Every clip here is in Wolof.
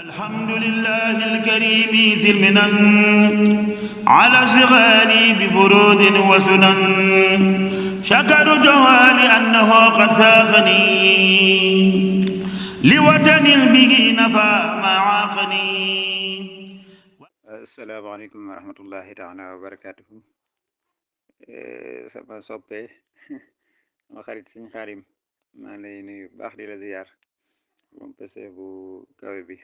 الحمد لله الكريم ذي المنن على اشتغالي بفروض وسنن شكرته لأنه قد ساقني لوطن به نفى ما عاقني. asalaamaaleykum wa rahmatullahi taala wa barakatuhu. sama soppe sama xarit Sëñ Xaadim maa lay nuyu baax di la ziyaar moom pese bu kawe bi.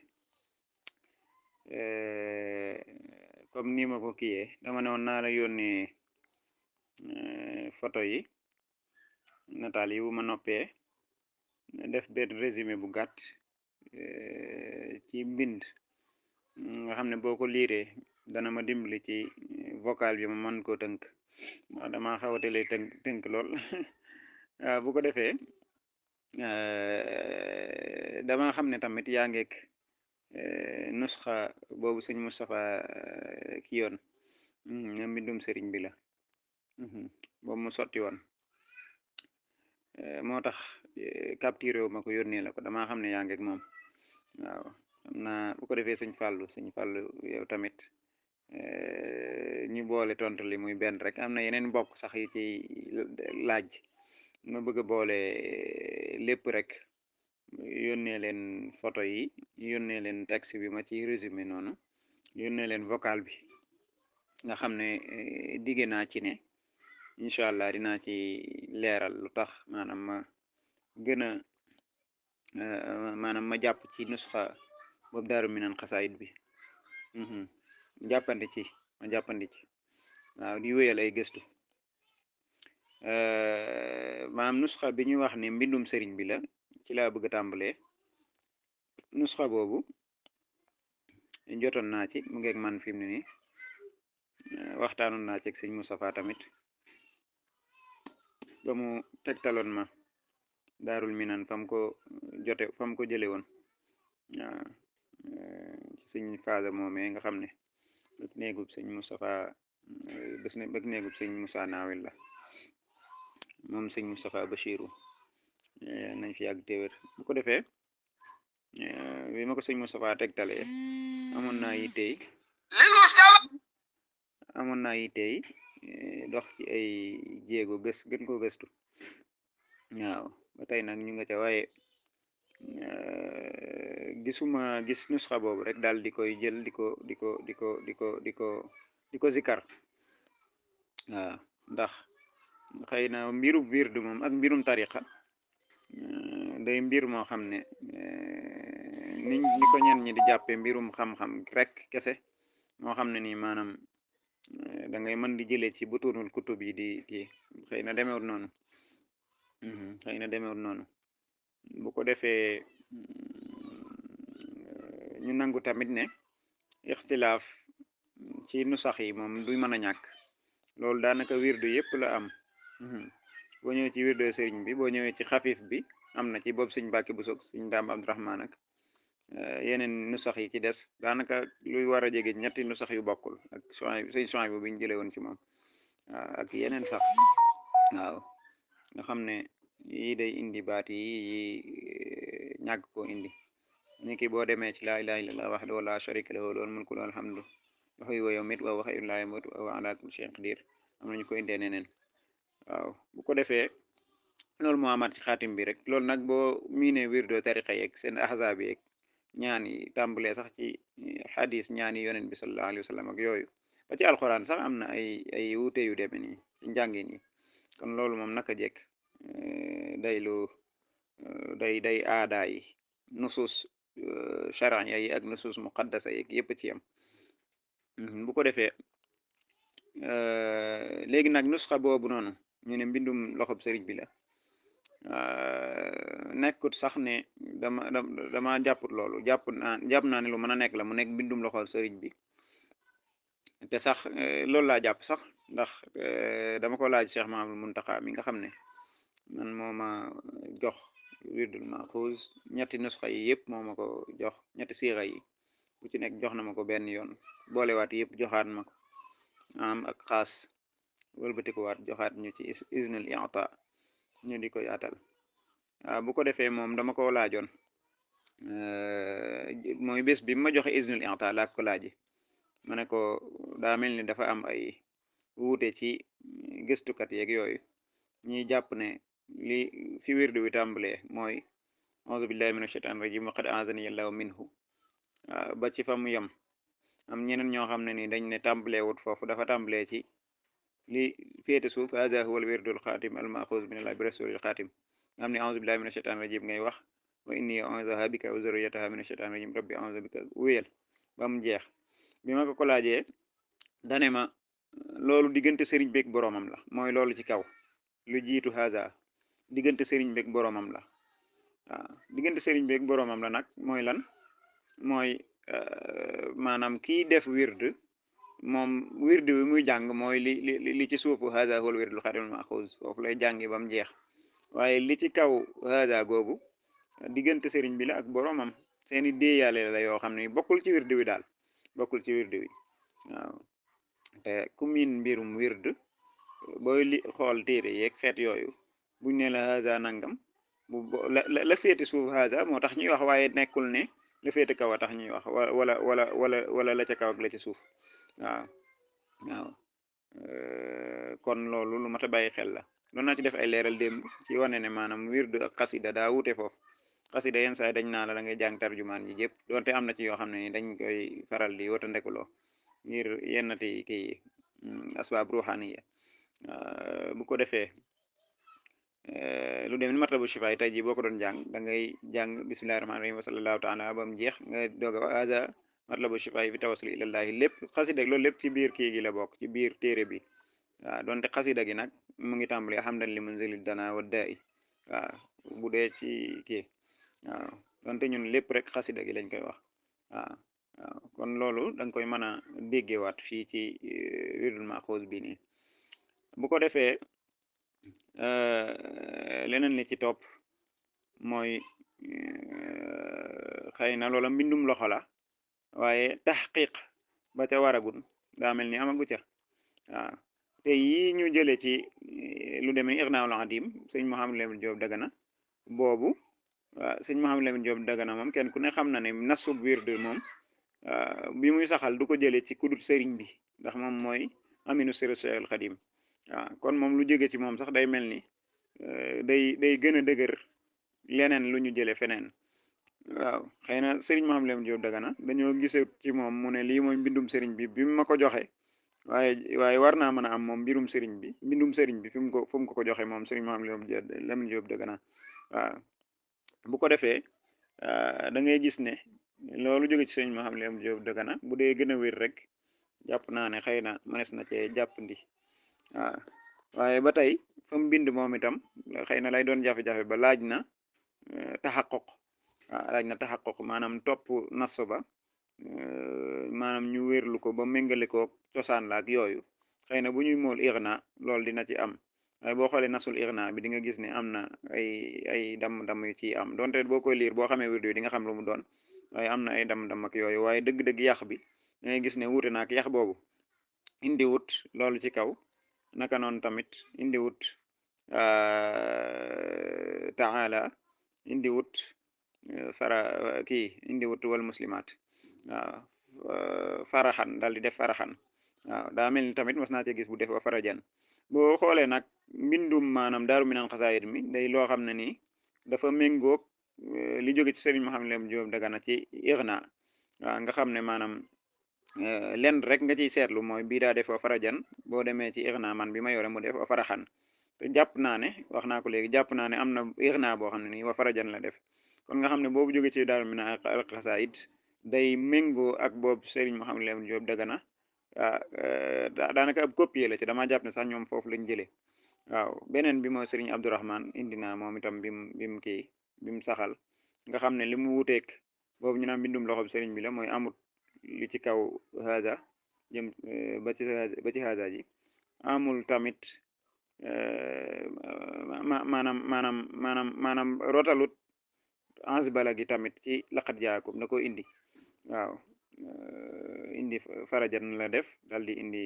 Comme ni ma ko kiyee dama ne woon naa la yónnee photo yi nataal yi bu ma noppee def benn résumé bu gàtt ci mbind nga xam ne boo ko liiree dana ma dimbali ci vocal bi ma mën koo tënk ndax dama xawatele tënk lool waaw bu ko defee dama xam ne tamit yaa ngeek nusxa boobu sëñ Moustapha ki yoon mbindum sëriñ bi la boobu mu sotti woon moo tax capturé wu ma ko yónnee la ko dama xam ne yaa ngeek moom waaw xam naa bu ko defee sëñ Fàllu yow tamit ñu boole tontu li muy benn rek am na yeneen mbokk sax yi ci laaj ma bëgg a boole lépp rek yónnee leen photo yi yónnee leen texte bi ma ci résumé noonu yónnee leen vocal bi nga xam ne digge naa ci ne incha allah dinaa ci leeral lu tax maanaam ma gën a maanaam ma jàpp ci nusxa boobu Daaru Minaan xasaayit bi jàppandi ci waaw di wéyal ay gëstu maanaam nusxa bi ñu wax ne mbindum sëriñ bi la ci laa bëgg a tàmbalee. nusxa boobu jotoon naa ci mu ngeeg man fi mu ne nii waxtaanoon naa ci ak sëñ Moustapha tamit ba mu tegtaloon ma Daarul Minaan fam ko jële woon waaw ci sëñ Faasa moomee nga xam ne bëgg néegub sëñ Moustapha bëgg néegub sëñ Moussa Nawel la moom sëñ Moustapha Bachiru nañ fi yàgg téwér bu ko defee bi ma ko sëñ Moustapha tegtalee amoon naa yitey dox ci ay jéego gën ko gëstu waaw ba tey nag ñu nga ca waaye gis nusxa boobu rek daal di koy jël di ko zikar waaw ndax xëy na mbirum wirdu moom ak mbirum tariqa day mbir moo xam ne ni ko ñen ñi di jàppe mbirum xam-xam rek kese moo xam ne nii maanaam da ngay mën di jëlee ci butunul kutub yi di xëy na demewut noonu bu ko defee ñu nangu tamit ne ixtilaaf ci nusax yi moom du mën a ñàkk loolu daanaka wirdu yëpp la am boo ñëwee ci wirdu sëriñ bi boo ñëwee ci xafif bi am na ci boobu sëñ Mbàkke bu soog sëñ Daam Abdurahmaan ak yeneen nusax yi ci des daanaka luy war a jege ñetti nusax yu bokkul ak sëñ Suhaybu bi ñu jëlee woon ci moom waaw ak yeneen sax waaw nga xam ne yii day indi baat yi ñàkk koo indi ni ki boo demee ci laa ilaaha illallaah wahdahu laa sharika lahu lahul mulku wa lahul hamdu yuhyi wa yumiitu wa huwa hayyun laa yamuutu wa huwa alaa kulli shay'in qadiir am nañu ko indee neneen waaw bu ko defee loolu moo amaat ci xaatim bi rek loolu nag boo miinee wirdo tariqa yeeg seen ahzaab yeeg ñaan yi tàmbalee sax ci xadis ñaan yi yonent bi sallallahu alayhi wa sallam ak yooyu ba ci alxuraan sax am na ay wuute yu demee nii ci njàngin yi kon loolu moom naka jekk day aadaa yi nusus charia yi ak nusus muqaddasa yeeg yëpp ci yam bu ko defee léegi nag nusxa boobu noonu ñu ne mbindum loxob sëriñ bi la nekkut sax ne dama jàpput loolu jàpp naa ne lu mën a nekk la mu nekk mbindum loxob sëriñ bi te sax loolu laa jàpp sax ndax dama ko laaj Cheikh Mahamadul Muntaxa mi nga xam ne man moo ma jox wirdul maxuus ñetti nusxa yi yëpp moo ma ko jox ñetti siixa yi bu ci nekk jox na ma ko benn yoon boolewaat yëpp joxaat ma ko am ak xaas wëlbatikuwaat joxaat ñu ci isnul i'ta ñu di ko yaatal waaw bu ko defee moom dama ko laajoon mooy bés bi ma joxe isnul i'ta laak ko laaji ma ne ko daa mel ni dafa am ay wuute ci gëstukat yeeg yooyu ñiy jàpp ne li fi wirdu wi tàmbalee mooy auzu billahi min ashaitan rajim wa qad azani allahu minhu ba ci fa mu yem am ñeneen ñoo xam ne ni dañ ne tàmbalee wut foofu dafa tàmbalee ci li féete suuf haza huwa al wirdul xaatim al maxuuz min allahi bi rasulil xaatim nga xam ne auzu billahi min ashaitan rajim ngay wax wa inni auzuha bika wa zurriyataha min ashaitan rajim rabbi auzu bika wéyal ba mu jeex bi ma ko laajee dane ma loolu diggante sëriñ beeg boroomam la mooy loolu ci kaw lu jiitu haza diggante sëriñ beeg boroomam la waaw diggante sëriñ beeg boroomam la nag mooy lan mooy maanaam kii def wird moom wird wi muy jàng mooy li ci suufu haza huwal wirdul xaatimul maxuuz foofu lay jàngi ba mu jeex waaye li ci kaw haza googu diggante sëriñ bi la ak boroomam seeni déeyaale la yoo xam ne bokkul ci wird wi daal bokkul ci wird wi waaw te ku miin mbirum wird booy li xool téere yeeg xeet yooyu buñ ne la haza nangam la féete suuf haza moo tax ñuy wax waaye nekkul ne la féete kaw a tax ñuy wax wala la ca kaw ak la ca suuf waaw waaw kon loolu lu mat a bàyyi xel la doon naa ci def ay leeral démb ci wane ne maanaam wird ak xasida daa wute foofu xasida yenn saa yi dañ naa la da ngay jàng tarjumaan ji yëpp doonte am na ci yoo xam ne ni dañ koy faral di wata ndekuloo ngir yennati kii asbaab ruuxaaniya bu ko defee lu dem ni matlabu shifa tey jii boo ko doon jàng da ngay jàng bismillahi rahmaani rahim wa sallallahu taala ba mu jeex nga doog a haza matlabu shifa fi tawassul ilallahi lépp xasida loolu lépp ci biir kii gi la bokk ci biir téere bi waaw donte xasida gi nag mu ngi tàmbali hamdan li munzilid dana wa daai waaw bu dee ci kii waaw donte ñun lépp rek xasida gi lañ koy wax waaw waaw kon loolu da nga koy mën a déggewaat fii ci wirdul maxuuz bi nii bu ko defee leneen li ci topp mooy xëy na loola mbindum loxo la waaye taxqiq ba ca waragun daa mel ni amagu ca waaw te yii ñu jële ci lu demee ni Irnaa'ul Adim sëñ Mouhamadou Lamine Diop Dagana boobu waaw sëñ Mouhamadou Lamine Diop Dagana moom kenn ku ne xam na ne nasub wird moom bi muy saxal du ko jële ci kudut sëriñ bi ndax moom mooy aminu sirru Seexul Xadim waaw kon moom lu jóge ci moom sax day mel ni day gën a dëgër leneen lu ñu jële feneen waaw xëy na sëriñ Mouhamadou Lamine Diop Dagana dañoo gise ci moom mu ne lii mooy mbindum sëriñ bi mu ma ko joxe waaye war naa mën a am moom mbirum sëriñ bi mbindum sëriñ bi fu mu ko joxe moom sëriñ Mouhamadou Lamine Diop Dagana waaw bu ko defee da ngay gis ne loolu jóge ci sëriñ Mouhamadou Lamine Diop Dagana bu dee gën a wér rek jàpp naa ne xëy na mënees na cee jàppandi waaw waaye ba tey fa mu bind moom itam xëy na lay doon jafe-jafe ba laaj na taxaqquq waaw laaj na taxaqquq maanaam topp nas ba maanaam ñu wérlu ko ba méngale ko cosaan la ak yooyu xëy na bu ñuy mool irna loolu dina ci am waaye boo xoolee nasul irna bi di nga gis ne am na ay dam-dam yu ciy am donte boo koy liir boo xamee wirdu yi di nga xam lu mu doon waaye am na ay dam-dam ak yooyu waaye dëgg-dëgg yax bi da ngay gis ne wuute na ak yax boobu indi wut loolu ci kaw naka noonu tamit indi wut taala indi wut kii indi wut wal muslimaat waaw faraxan daal di def faraxan waaw daa mel ni tamit mas naa cee gis bu def wa farajan boo xoolee nag mbindum maanaam daaru minaan xasaayid mi day loo xam ne nii dafa méngoog li jóge ci sëriñ Mouhamadou Lamine Diop Dagana ci Irna waaw nga xam ne maanaam lenn rek nga ciy seetlu mooy bii daa def wa farajan boo demee ci Irna man bi ma yore mu def wa faraxan te jàpp naa ne wax naa ko léegi jàpp naa ne am na Irna boo xam ne nii wa farajan la def kon nga xam ne boobu jóge ci daaru minaan al xasaayid day méngoo ak boobu Serigne Mouhamadou Lamine Diop Dagana daanaka ab copier la ci dama jàpp ne sax ñoom foofu lañ jëlee waaw beneen bi mooy Serigne Abdourahman indi naa moom itam bim kii bim saxal nga xam ne li mu wuteek boobu ñu naan mbindum loxob Serigne bi la mooy amut li ci kaw haza jëm ba ci haza ji amul tamit maanaam rotalut ansbala gi tamit ci laqat jaakum da ko indi waaw indi farajan la def dal di indi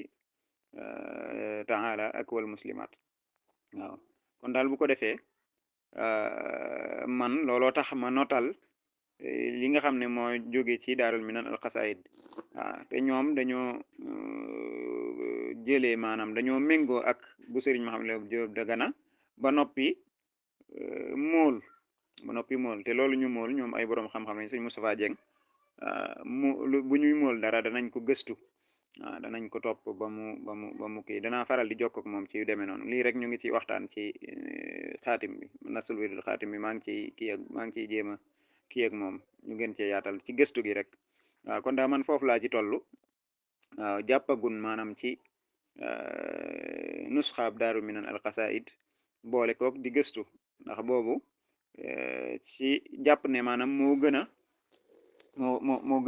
taala ak wal muslimat waaw kon daal bu ko defee man looloo tax ma notal li nga xam ne moo jóge ci daarul minan al xasaid waaw te ñoom dañoo jëlee maanaam dañoo méngoo ak bu sëriñ Mouhamed Lamine Diop Dagana ba noppi mool ba noppi mool te loolu ñu mool ñoom ay boroom xam-xam lañ sëñ Moustapha Dieng bu ñuy mool dara danañ ko gëstu waaw danañ ko topp ba mu kii danaa faral di jokk ak moom ci yu demee noonu lii rek ñu ngi ci waxtaan ci xaatim bi nasul wirdul xaatim bi maa ngi ciy kii ak maa ngi ciy jéem a kii ak moom ñu gën cee yaatal ci gëstu gi rek waaw kon daa man foofu laa ci toll waaw jàppagun maanaam ci nusxaab daaru minan al qasaid boole kook di gëstu ndax boobu ci jàpp ne maanaam moo gën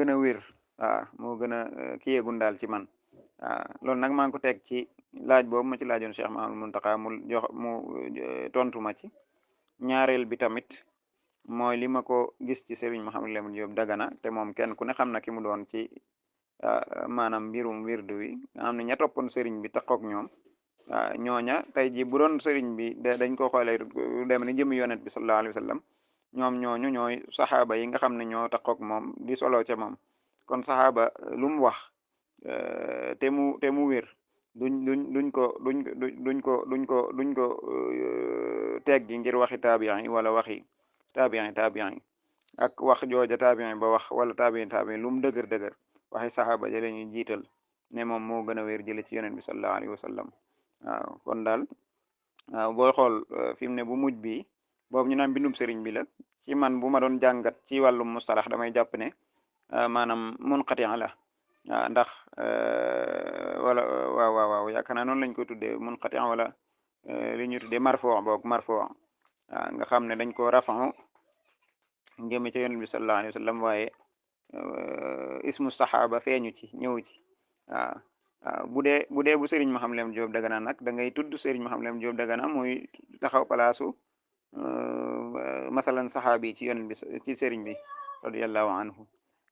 a wér waaw moo gën a kiyeegun daal ci man waaw loolu nag maa ngi ko teg ci laaj boobu ma ci laajoon Cheikh Mahamadou Muntaxa mu tontu ma ci ñaareel bi tamit mooy li ma ko gis ci Serigne Mouhamed Lamine Diop Dagana te moom kenn ku ne xam na ki mu doon ci maanaam mbirum wirdu wi nga xam ne ña toppoon Serigne bi taxook ñoom waaw ñooña tey ji bu doon Serigne bi dañ ko xoolee dem ni jëmi yonent bi sallallahu alayhi wa sallam ñoom ñooñu ñooy saxaaba yi nga xam ne ñoo taxook moom di solo ca moom kon saxaaba lu mu wax te mu wér duñ ko teggi ngir waxi taabiyan yi wala waxi taabiyan yi ak wax jooja taabiyan yi ba wax wala taabiyan lu mu dëgër waxi saxaaba ja la ñuy jiital ne moom moo gën a wér jële ci yonent bi sallallahu alayhi wa sallam waaw kon daal waaw booy xool fi mu ne bu mujj bi boobu ñu naan bindum sëriñ bi la ci man bu ma doon jàngat ci wàllum mustalax damay jàpp ne maanaam munqati la waaw ndax wala waaw yaakaar naa noonu lañ ko tuddee munqati wala li ñuy tuddee marfo waaw nga xam ne dañ ko rafa'u jëme ci yonent bi sallallahu alayhi wa sallam waaye ismu saxaaba feeñu ci ñëw ci waaw bu dee bu Serigne Mouhamed Lamine Diop Dagana nag da ngay tudd Serigne Mouhamed Lamine Diop Dagana muy taxaw palaasu masalan saxaabi ci yonent bi ci Serigne bi radiyallahu anhu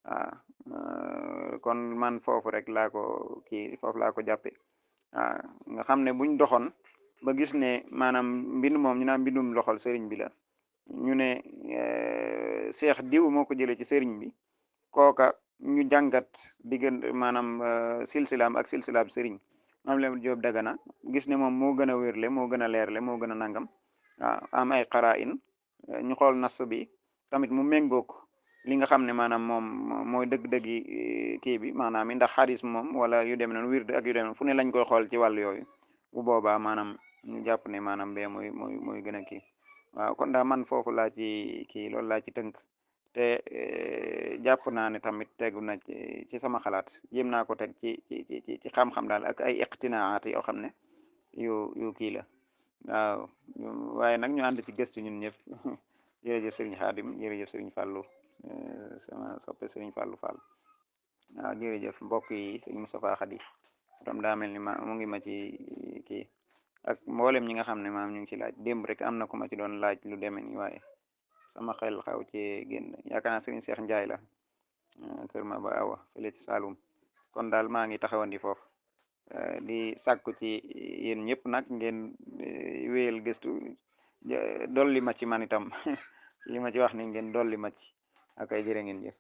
waaw kon man foofu rek laa ko foofu laa ko jàppe waaw nga xam ne buñ doxoon ba gis ne maanaam mbind moom ñu naan mbindum loxol Serigne bi la ñu ne seex diw moo ko jëlee ci Serigne bi kooka ñu jàngat diggante maanaam silsilaam ak silsilaam Serigne Mouhamed Lamine Diop Dagana gis ne moom moo gën a wérle moo gën a leerle moo gën a nangam waaw am ay xaraa'in ñu xool nas bi tamit mu méngook li nga xam ne maanaam moom mooy dëgg-dëggi kii bi maanaam ndax xadis moom wala yu dem noonu wird ak yu dem noonu fu ne lañ koy xool ci wàll yooyu bu boobaa maanaam ñu jàpp ne maanaam bee mooy gën a kii waaw kon daa man foofu laa ci kii loolu laa ci tënk te jàpp naa ne tamit tegu na ci sama xalaat jéem naa ko teg ci xam-xam daal ak ay iqtinaat yoo xam ne yu kii la waaw waaye nag ñu ànd ci gëstu ñun ñëpp jërëjëf Serigne Khadim jërëjëf Serigne Fallou sama soppe Serigne Fallou Fall waaw jërëjëf mbokk yi Serigne Moustapha Khady tam daa mel ni mu ngi ma ci kii ak mboolem ñi nga xam ne maam ñu ngi ci laaj démb rek am na ku ma ci doon laaj lu demee ni waaye sama xel xaw ci génn yaakaar naa Serigne Cheikh Ndiaye la kër ma ba awa fële ci Saloum kon daal maa ngi taxawandi foofu di sàkku ci yéen ñëpp nag ngeen wéyal gëstu dolli ma ci man itam li ma ci wax ni ngeen dolli ma ci ak ay jërë ngeen jëf